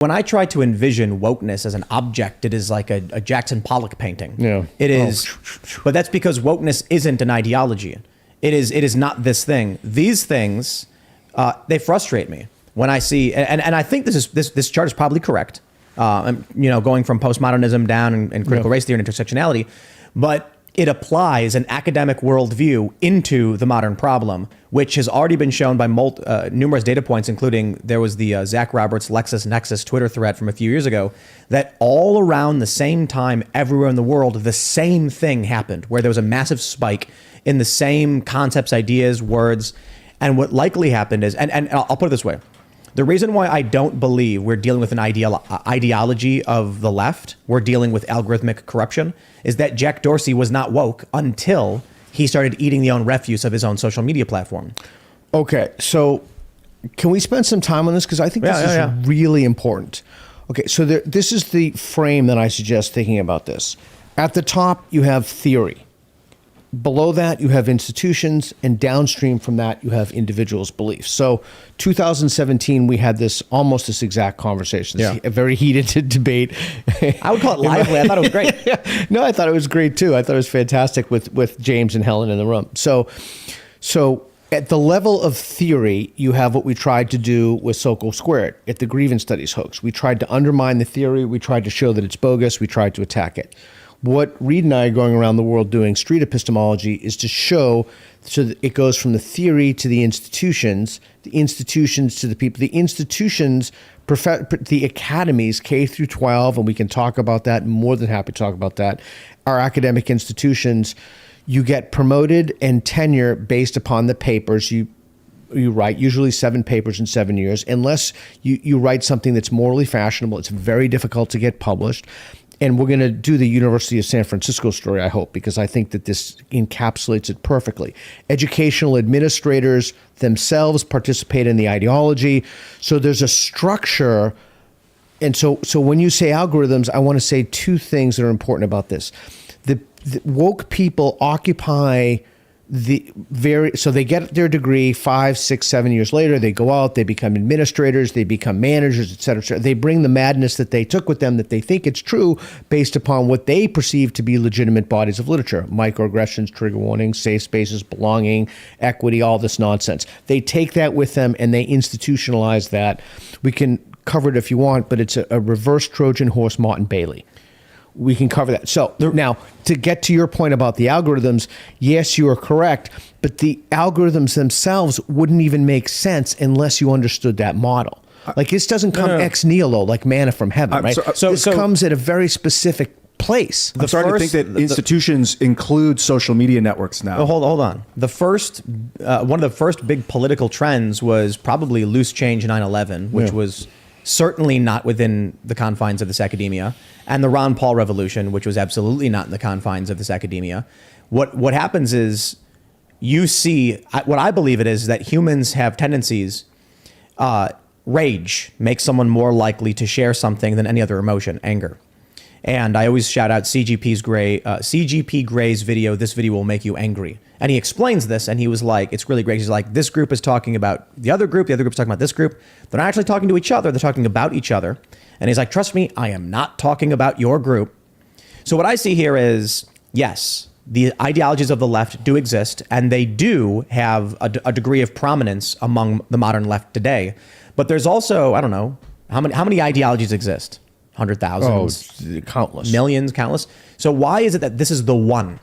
When I try to envision wokeness as an object, it is like a Jackson Pollock painting. Yeah. It is, but that's because wokeness isn't an ideology. It is not this thing. These things, they frustrate me when I see, and I think this chart is probably correct. Going from postmodernism down and critical race theory and intersectionality, but it applies an academic worldview into the modern problem, which has already been shown by numerous data points, including there was the Zach Roberts LexisNexis Twitter thread from a few years ago, that all around the same time, everywhere in the world, the same thing happened, where there was a massive spike in the same concepts, ideas, words. And what likely happened is, and I'll put it this way, the reason why I don't believe we're dealing with an ideology of the left, we're dealing with algorithmic corruption, is that Jack Dorsey was not woke until he started eating the own refuse of his own social media platform. Okay, so can we spend some time on this? Because I think this is really important. Okay, so this is the frame that I suggest thinking about this. At the top, you have theory. Below that, you have institutions, and downstream from that, you have individuals' beliefs. So 2017, we had almost this exact conversation, a very heated debate. I would call it lively. I thought it was great. No, I thought it was great too. I thought it was fantastic with James and Helen in the room. So at the level of theory, you have what we tried to do with Sokol Squared at the grievance studies hoax. We tried to undermine the theory. We tried to show that it's bogus. We tried to attack it. What Reed and I are going around the world doing street epistemology is to show so that it goes from the theory to the institutions to the people. The institutions, the academies, K through 12, and we can talk about that, more than happy to talk about that, our academic institutions, you get promoted and tenure based upon the papers you write, usually 7 papers in 7 years. Unless you write something that's morally fashionable, it's very difficult to get published. And we're going to do the University of San Francisco story, I hope, because I think that this encapsulates it perfectly. Educational administrators themselves participate in the ideology. So there's a structure. And so when you say algorithms, I want to say 2 things that are important about this. The woke people occupy so they get their degree 5, 6, 7 years later, they go out, they become administrators, they become managers, et cetera, et cetera. They bring the madness that they took with them, that they think it's true based upon what they perceive to be legitimate bodies of literature, microaggressions, trigger warnings, safe spaces, belonging, equity, all this nonsense. They take that with them and they institutionalize that. We can cover it if you want, but it's a reverse Trojan horse Martin Bailey. We can cover that. So now, to get to your point about the algorithms, yes, you are correct, but the algorithms themselves wouldn't even make sense unless you understood that model. Like this doesn't come ex nihilo, like manna from heaven, right? This comes at a very specific place. I'm starting to think that institutions include social media networks now. Hold on. The first, one of the first big political trends was probably loose change 9/11, which was certainly not within the confines of this academia, and the Ron Paul revolution, which was absolutely not in the confines of this academia. What happens is you see, what I believe it is that humans have tendencies, rage makes someone more likely to share something than any other emotion, anger. And I always shout out CGP Gray's video, "This video will make you angry." And he explains this, and he was like, it's really great. He's like, this group is talking about the other group's talking about this group. They're not actually talking to each other. They're talking about each other. And he's like, trust me, I am not talking about your group. So what I see here is, yes, the ideologies of the left do exist, and they do have a degree of prominence among the modern left today. But there's also, I don't know, how many ideologies exist? 100,000? Oh, countless. Millions, countless. So why is it that this is the one?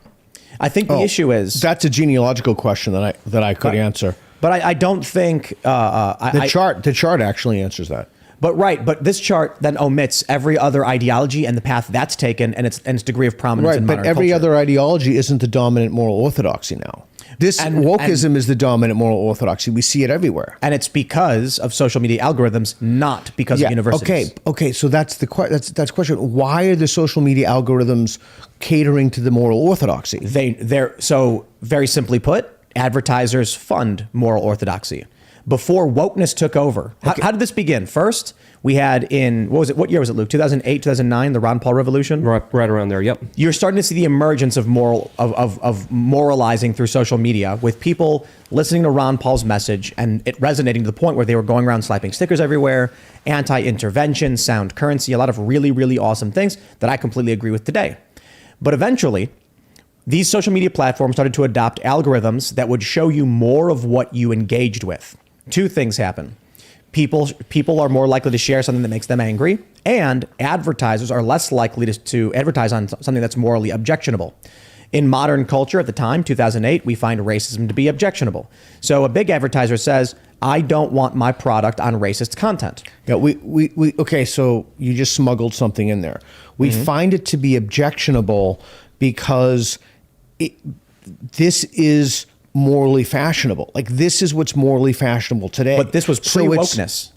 I think the issue is... That's a genealogical question that I could answer. But I don't think... The chart actually answers that. But this chart then omits every other ideology and the path that's taken and its degree of prominence in modern culture. But every other ideology isn't the dominant moral orthodoxy now. Wokeism is the dominant moral orthodoxy. We see it everywhere. And it's because of social media algorithms, not because of universities. Okay. So that's the question. Why are the social media algorithms catering to the moral orthodoxy? They're so very simply put, advertisers fund moral orthodoxy. before wokeness took over. How did this begin? First, we had what year was it, Luke? 2008, 2009, the Ron Paul revolution? Right around there, yep. You're starting to see the emergence of moralizing through social media, with people listening to Ron Paul's message and it resonating to the point where they were going around slapping stickers everywhere, anti-intervention, sound currency, a lot of really, really awesome things that I completely agree with today. But eventually, these social media platforms started to adopt algorithms that would show you more of what you engaged with. Two things happen. People are more likely to share something that makes them angry, and advertisers are less likely to advertise on something that's morally objectionable. In modern culture at the time, 2008, we find racism to be objectionable. So a big advertiser says, I don't want my product on racist content. Yeah, okay, so you just smuggled something in there. We find it to be objectionable because this is morally fashionable. Like, this is what's morally fashionable today. But this was pre-wokeness.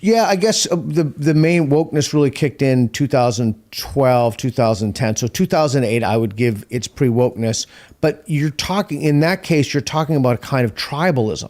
Yeah, I guess the main wokeness really kicked in 2012, 2010. So 2008, I would give it's pre-wokeness. But in that case, you're talking about a kind of tribalism.